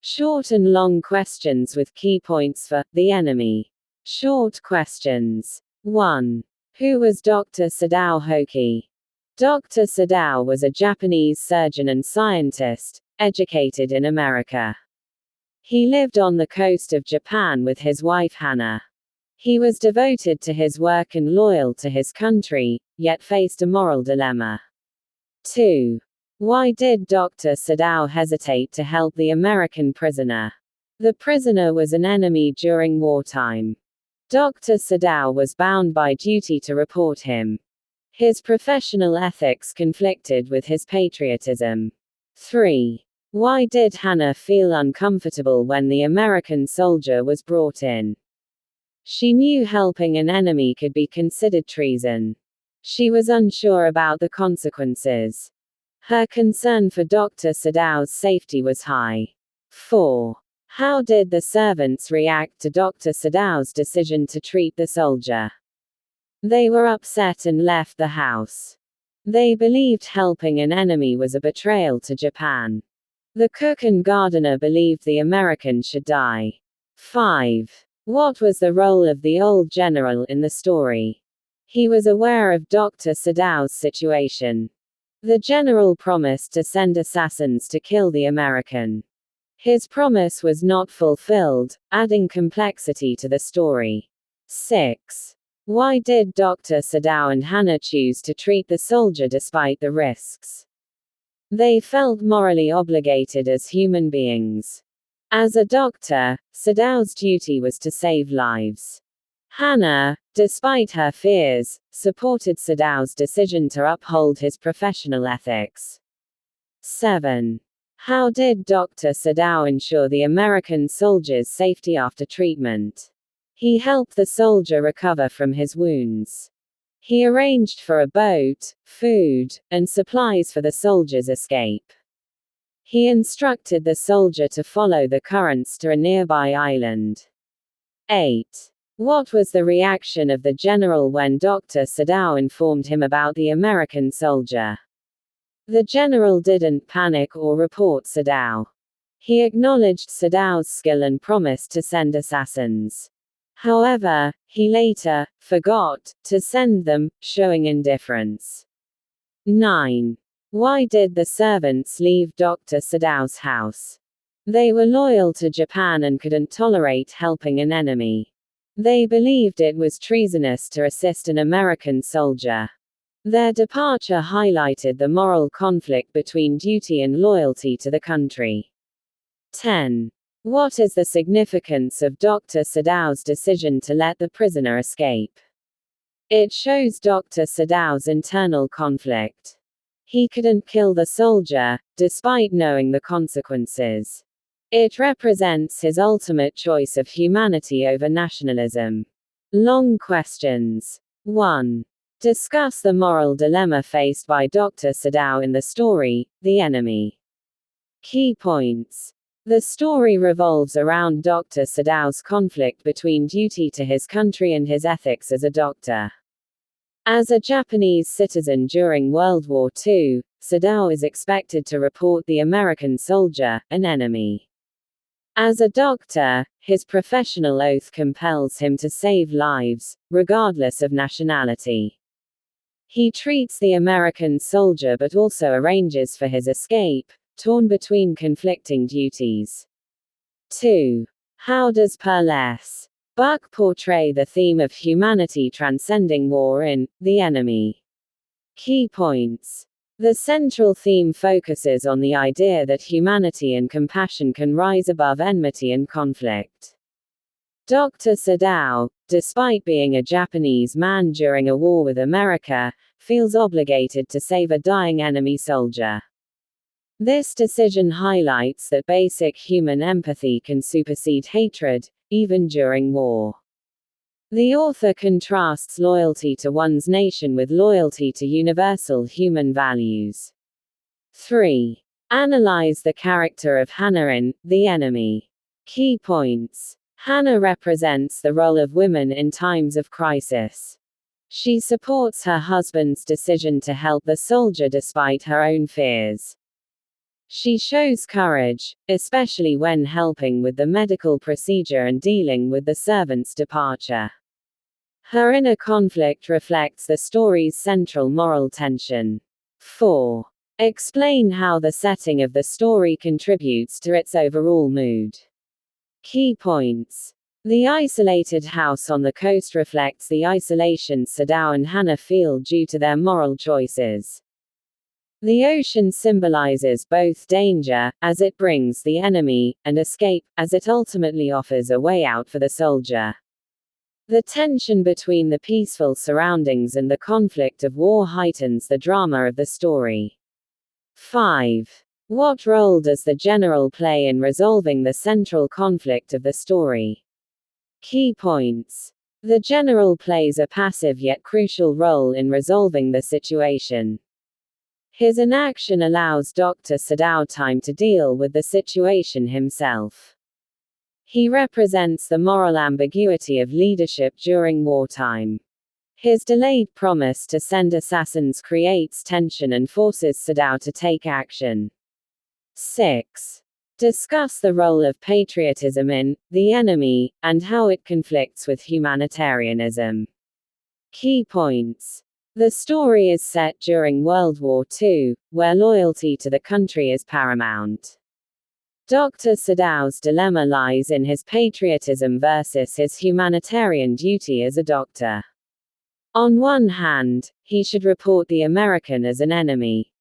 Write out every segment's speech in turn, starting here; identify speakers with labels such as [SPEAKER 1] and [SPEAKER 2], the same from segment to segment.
[SPEAKER 1] Short and long questions with key points for the enemy. Short questions. 1. Who was Dr. Sadao Hoki? Dr. Sadao was a Japanese surgeon and scientist, educated in America. He lived on the coast of Japan with his wife Hana. He was devoted to his work and loyal to his country, yet faced a moral dilemma. 2. Why did Dr. Sadao hesitate to help the American prisoner? The prisoner was an enemy during wartime. Dr. Sadao was bound by duty to report him. His professional ethics conflicted with his patriotism. 3. Why did Hana feel uncomfortable when the American soldier was brought in? She knew helping an enemy could be considered treason. She was unsure about the consequences. Her concern for Dr. Sadao's safety was high. 4. How did the servants react to Dr. Sadao's decision to treat the soldier? They were upset and left the house. They believed helping an enemy was a betrayal to Japan. The cook and gardener believed the American should die. 5. What was the role of the old general in the story? He was aware of Dr. Sadao's situation. The general promised to send assassins to kill the American. His promise was not fulfilled, adding complexity to the story. 6. Why did Dr. Sadao and Hana choose to treat the soldier despite the risks? They felt morally obligated as human beings. As a doctor, Sadao's duty was to save lives. Hana, despite her fears, supported Sadao's decision to uphold his professional ethics. 7. How did Dr. Sadao ensure the American soldier's safety after treatment? He helped the soldier recover from his wounds. He arranged for a boat, food, and supplies for the soldier's escape. He instructed the soldier to follow the currents to a nearby island. 8. What was the reaction of the general when Dr. Sadao informed him about the American soldier? The general didn't panic or report Sadao. He acknowledged Sadao's skill and promised to send assassins. However, he later forgot to send them, showing indifference. 9. Why did the servants leave Dr. Sadao's house? They were loyal to Japan and couldn't tolerate helping an enemy. They believed it was treasonous to assist an American soldier. Their departure highlighted the moral conflict between duty and loyalty to the country. 10. What is the significance of Dr. Sadao's decision to let the prisoner escape? It shows Dr. Sadao's internal conflict. He couldn't kill the soldier, despite knowing the consequences. It represents his ultimate choice of humanity over nationalism. Long questions. 1. Discuss the moral dilemma faced by Dr. Sadao in the story, The Enemy. Key points. The story revolves around Dr. Sadao's conflict between duty to his country and his ethics as a doctor. As a Japanese citizen during World War II, Sadao is expected to report the American soldier, an enemy. As a doctor, his professional oath compels him to save lives, regardless of nationality. He treats the American soldier but also arranges for his escape, torn between conflicting duties. 2. How does Perles Buck portray the theme of humanity transcending war in The Enemy? Key points. The central theme focuses on the idea that humanity and compassion can rise above enmity and conflict. Dr. Sadao, despite being a Japanese man during a war with America, feels obligated to save a dying enemy soldier. This decision highlights that basic human empathy can supersede hatred, even during war. The author contrasts loyalty to one's nation with loyalty to universal human values. 3. Analyze the character of Hana in The Enemy. Key points. Hana represents the role of women in times of crisis. She supports her husband's decision to help the soldier despite her own fears. She shows courage, especially when helping with the medical procedure and dealing with the servant's departure. Her inner conflict reflects the story's central moral tension. 4. Explain how the setting of the story contributes to its overall mood. Key points. The isolated house on the coast reflects the isolation Sadao and Hannah feel due to their moral choices. The ocean symbolizes both danger, as it brings the enemy, and escape, as it ultimately offers a way out for the soldier. The tension between the peaceful surroundings and the conflict of war heightens the drama of the story. 5. What role does the general play in resolving the central conflict of the story? Key points. The general plays a passive yet crucial role in resolving the situation. His inaction allows Dr. Sadao time to deal with the situation himself. He represents the moral ambiguity of leadership during wartime. His delayed promise to send assassins creates tension and forces Sadao to take action. 6. Discuss the role of patriotism in The Enemy, and how it conflicts with humanitarianism. Key points. The story is set during World War II, where loyalty to the country is paramount. Dr. Sadao's dilemma lies in his patriotism versus his humanitarian duty as a doctor. On one hand, he should report the American as an enemy.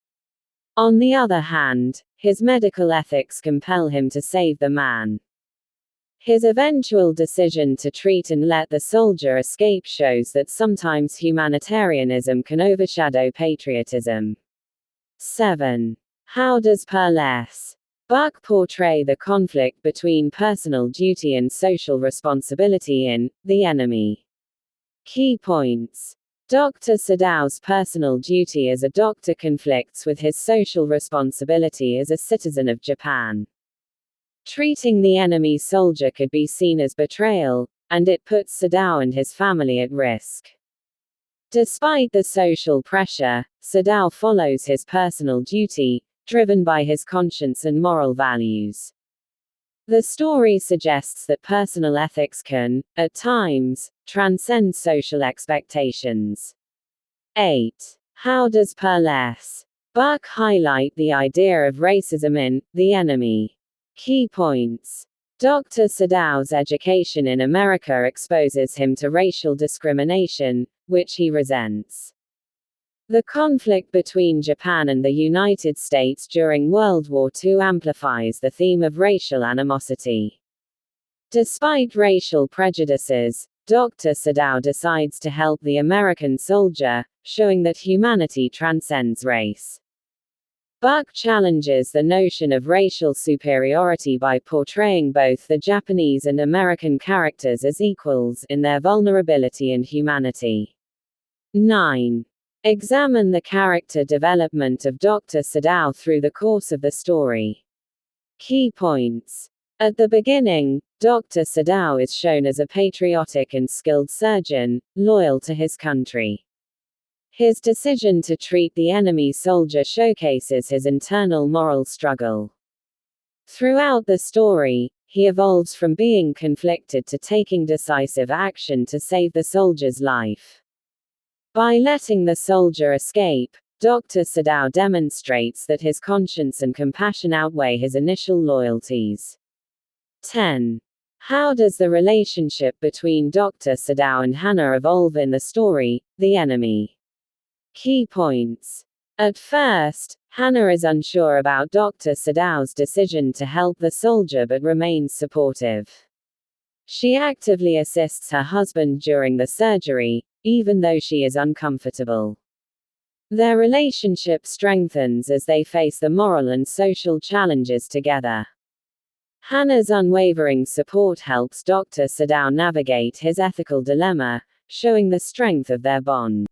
[SPEAKER 1] On the other hand, his medical ethics compel him to save the man. His eventual decision to treat and let the soldier escape shows that sometimes humanitarianism can overshadow patriotism. 7. How does Perles Buck portray the conflict between personal duty and social responsibility in The Enemy? Key points. Dr. Sadao's personal duty as a doctor conflicts with his social responsibility as a citizen of Japan. Treating the enemy soldier could be seen as betrayal, and it puts Sadao and his family at risk. Despite the social pressure, Sadao follows his personal duty, driven by his conscience and moral values. The story suggests that personal ethics can, at times, transcend social expectations. 8. How does Perles Buck highlight the idea of racism in The Enemy? Key points. Dr. Sadao's education in America exposes him to racial discrimination, which he resents. The conflict between Japan and the United States during World War II amplifies the theme of racial animosity. Despite racial prejudices, Dr. Sadao decides to help the American soldier, showing that humanity transcends race. Buck challenges the notion of racial superiority by portraying both the Japanese and American characters as equals in their vulnerability and humanity. 9. Examine the character development of Dr. Sadao through the course of the story. Key points. At the beginning, Dr. Sadao is shown as a patriotic and skilled surgeon, loyal to his country. His decision to treat the enemy soldier showcases his internal moral struggle. Throughout the story, he evolves from being conflicted to taking decisive action to save the soldier's life. By letting the soldier escape, Dr. Sadao demonstrates that his conscience and compassion outweigh his initial loyalties. 10. How does the relationship between Dr. Sadao and Hannah evolve in the story, The Enemy? Key points. At first, Hannah is unsure about Dr. Sadao's decision to help the soldier but remains supportive. She actively assists her husband during the surgery, even though she is uncomfortable. Their relationship strengthens as they face the moral and social challenges together. Hannah's unwavering support helps Dr. Sadao navigate his ethical dilemma, showing the strength of their bond.